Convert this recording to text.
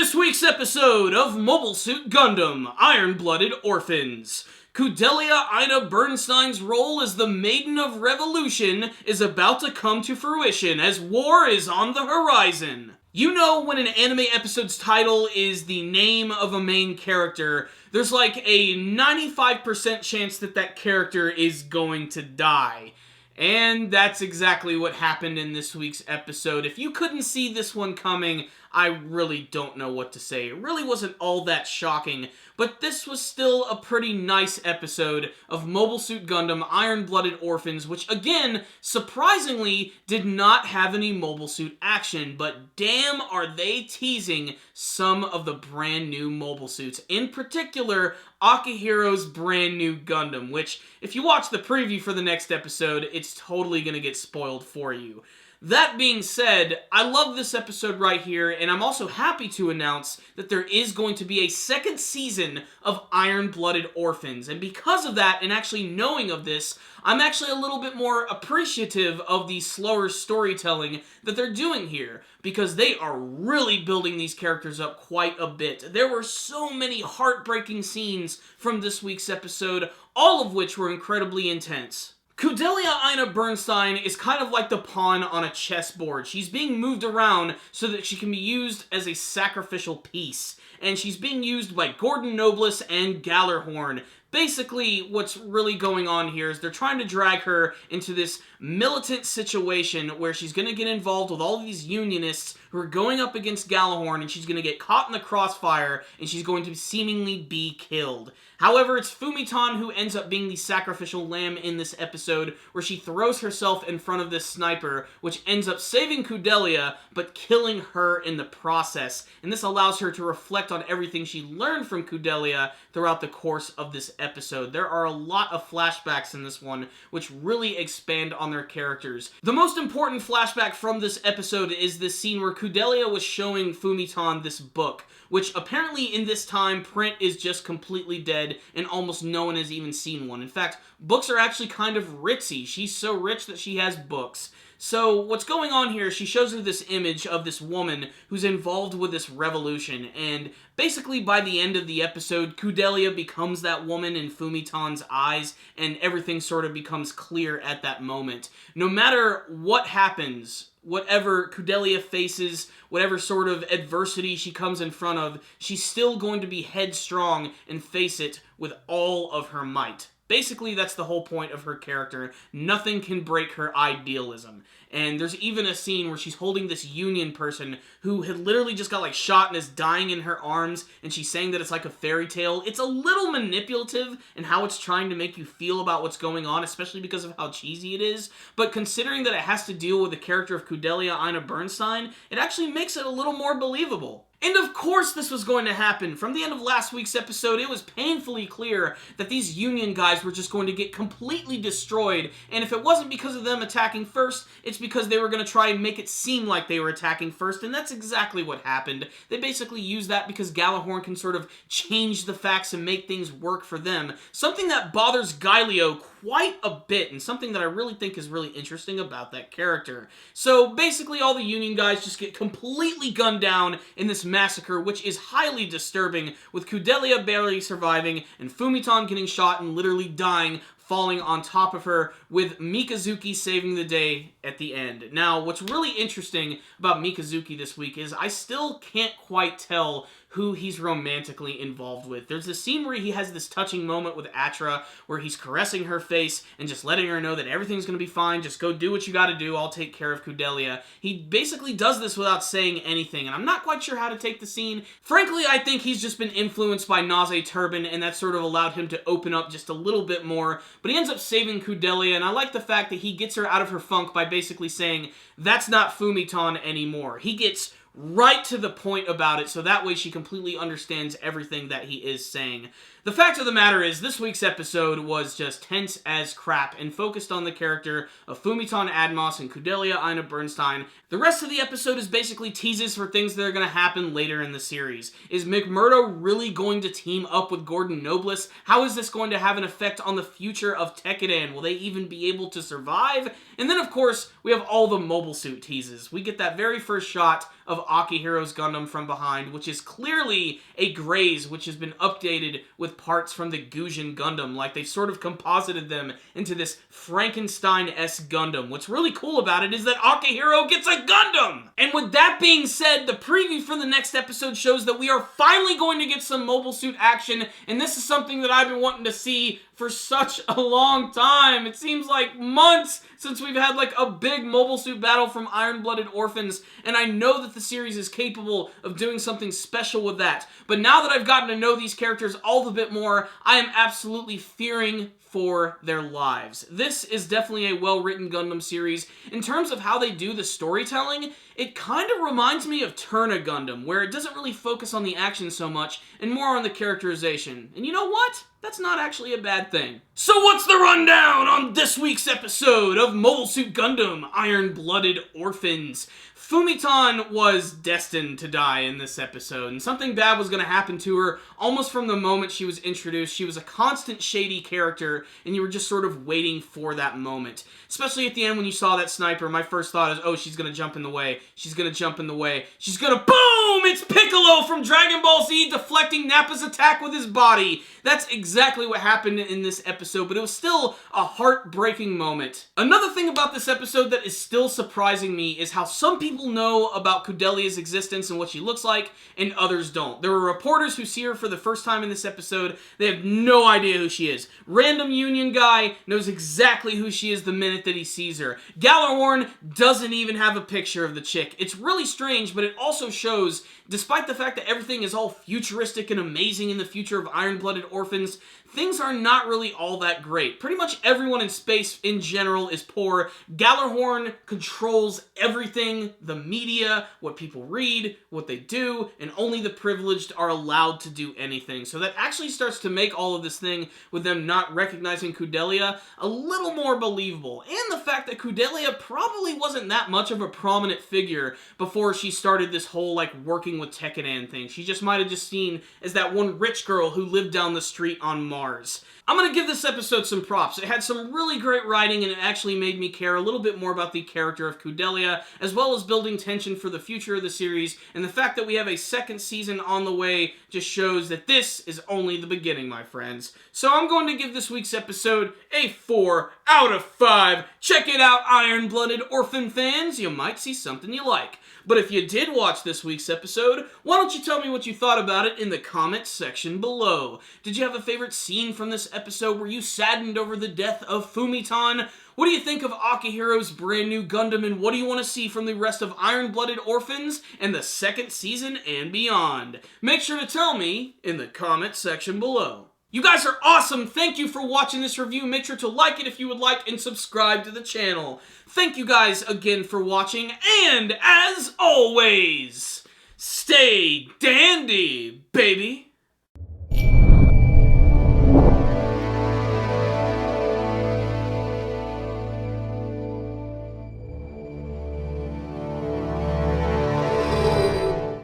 this week's episode of Mobile Suit Gundam, Iron-Blooded Orphans. Kudelia Ina Bernstein's role as the Maiden of Revolution is about to come to fruition as war is on the horizon. You know when an anime episode's title is the name of a main character, there's like a 95% chance that that character is going to die. And that's exactly what happened in this week's episode. If you couldn't see this one coming, I really don't know what to say. It really wasn't all that shocking, but this was still a pretty nice episode of Mobile Suit Gundam Iron-Blooded Orphans, which again, surprisingly, did not have any mobile suit action, but damn are they teasing some of the brand new mobile suits. In particular, Akihiro's brand new Gundam, which, if you watch the preview for the next episode, it's totally gonna get spoiled for you. That being said, I love this episode right here, and I'm also happy to announce that there is going to be a second season of Iron-Blooded Orphans, and because of that, and actually knowing of this, I'm actually a little bit more appreciative of the slower storytelling that they're doing here, because they are really building these characters up quite a bit. There were so many heartbreaking scenes from this week's episode, all of which were incredibly intense. Kudelia Ina Bernstein is kind of like the pawn on a chessboard. She's being moved around so that she can be used as a sacrificial piece. And she's being used by Gordon Nobles and Gallarhorn. Basically, what's really going on here is they're trying to drag her into this militant situation where she's going to get involved with all of these Unionists who are going up against Gallarhorn, and she's going to get caught in the crossfire, and she's going to seemingly be killed. However, it's Fumiton who ends up being the sacrificial lamb in this episode, where she throws herself in front of this sniper, which ends up saving Kudelia, but killing her in the process. And this allows her to reflect on everything she learned from Kudelia throughout the course of this episode. There are a lot of flashbacks in this one, which really expand on their characters. The most important flashback from this episode is this scene where Kudelia was showing Fumiton this book, which apparently in this time, print is just completely dead, and almost no one has even seen one. In fact, books are actually kind of ritzy. She's so rich that she has books. So what's going on here, she shows her this image of this woman who's involved with this revolution, and basically by the end of the episode, Kudelia becomes that woman in Fumiton's eyes, and everything sort of becomes clear at that moment. No matter what happens, whatever Kudelia faces, whatever sort of adversity she comes in front of, she's still going to be headstrong and face it with all of her might. Basically, that's the whole point of her character. Nothing can break her idealism. And there's even a scene where she's holding this Union person who had literally just got like shot and is dying in her arms, and she's saying that it's like a fairy tale. It's a little manipulative in how it's trying to make you feel about what's going on, especially because of how cheesy it is. But considering that it has to deal with the character of Kudelia Ina Bernstein, it actually makes it a little more believable. And of course this was going to happen. From the end of last week's episode, it was painfully clear that these Union guys were just going to get completely destroyed, and if it wasn't because of them attacking first, it's because they were going to try and make it seem like they were attacking first, and that's exactly what happened. They basically used that because Gallarhorn can sort of change the facts and make things work for them. Something that bothers Gaelio quite a bit, and something that I really think is really interesting about that character. So basically all the Union guys just get completely gunned down in this massacre, which is highly disturbing, with Kudelia barely surviving and Fumiton getting shot and literally dying, falling on top of her, with Mikazuki saving the day at the end. Now, what's really interesting about Mikazuki this week is I still can't quite tell who he's romantically involved with. There's a scene where he has this touching moment with Atra, where he's caressing her face and just letting her know that everything's gonna be fine, just go do what you gotta do, I'll take care of Kudelia. He basically does this without saying anything, and I'm not quite sure how to take the scene. Frankly, I think he's just been influenced by Naze Turban, and that sort of allowed him to open up just a little bit more, but he ends up saving Kudelia, and I like the fact that he gets her out of her funk by basically saying, that's not Fumiton anymore. He gets right to the point about it, so that way she completely understands everything that he is saying. The fact of the matter is, this week's episode was just tense as crap and focused on the character of Fumiton Admos and Kudelia Ina Bernstein. The rest of the episode is basically teases for things that are going to happen later in the series. Is McMurdo really going to team up with Gordon Nobles? How is this going to have an effect on the future of Tekiden? Will they even be able to survive? And then, of course, we have all the mobile suit teases. We get that very first shot of Akihiro's Gundam from behind, which is clearly a Graze, which has been updated with parts from the Gujin Gundam. Like, they've sort of composited them into this Frankenstein-esque Gundam. What's really cool about it is that Akihiro gets a Gundam! And with that being said, the preview for the next episode shows that we are finally going to get some mobile suit action, and this is something that I've been wanting to see for such a long time. It seems like months since we've had like a big mobile suit battle from Iron-Blooded Orphans, and I know that the series is capable of doing something special with that. But now that I've gotten to know these characters all the bit more, I am absolutely fearing for their lives. This is definitely a well-written Gundam series. In terms of how they do the storytelling, it kind of reminds me of Turna Gundam, where it doesn't really focus on the action so much, and more on the characterization. And you know what? That's not actually a bad thing. So what's the rundown on this week's episode of Mobile Suit Gundam Iron-Blooded Orphans? Fumitan was destined to die in this episode, and something bad was going to happen to her almost from the moment she was introduced. She was a constant shady character, and you were just sort of waiting for that moment. Especially at the end when you saw that sniper, my first thought is, oh, she's going to jump in the way. She's going to jump in the way. She's going to boom! It's Piccolo from Dragon Ball Z deflecting Nappa's attack with his body. That's exactly what happened in this episode, but it was still a heartbreaking moment. Another thing about this episode that is still surprising me is how some people know about Kudelia's existence and what she looks like, and others don't. There were reporters who see her for the first time in this episode. They have no idea who she is. Random Union guy knows exactly who she is the minute that he sees her. Galahorn doesn't even have a picture of the chick. It's really strange, but it also shows, despite the fact that everything is all futuristic and amazing in the future of Iron-Blooded Orphans, things are not really all that great. Pretty much everyone in space in general is poor. Galahorn controls everything, the media, what people read, what they do, and only the privileged are allowed to do anything. So that actually starts to make all of this thing with them not recognizing Kudelia a little more believable. And the fact that Kudelia probably wasn't that much of a prominent figure before she started this whole like working with Tekkadan thing. She just might have just seen as that one rich girl who lived down the street on Mars. I'm gonna give this episode some props. It had some really great writing, and it actually made me care a little bit more about the character of Kudelia, as well as building tension for the future of the series, and the fact that we have a second season on the way just shows that this is only the beginning, my friends. So I'm going to give this week's episode a 4 out of 5. Check it out, Iron-Blooded Orphan fans. You might see something you like. But if you did watch this week's episode, why don't you tell me what you thought about it in the comments section below? Did you have a favorite scene from this episode? Were you saddened over the death of Fumitan? What do you think of Akihiro's brand new Gundam, and what do you want to see from the rest of Iron-Blooded Orphans and the second season and beyond? Make sure to tell me in the comments section below. You guys are awesome! Thank you for watching this review. Make sure to like it if you would like and subscribe to the channel. Thank you guys again for watching, and as always, stay dandy, baby!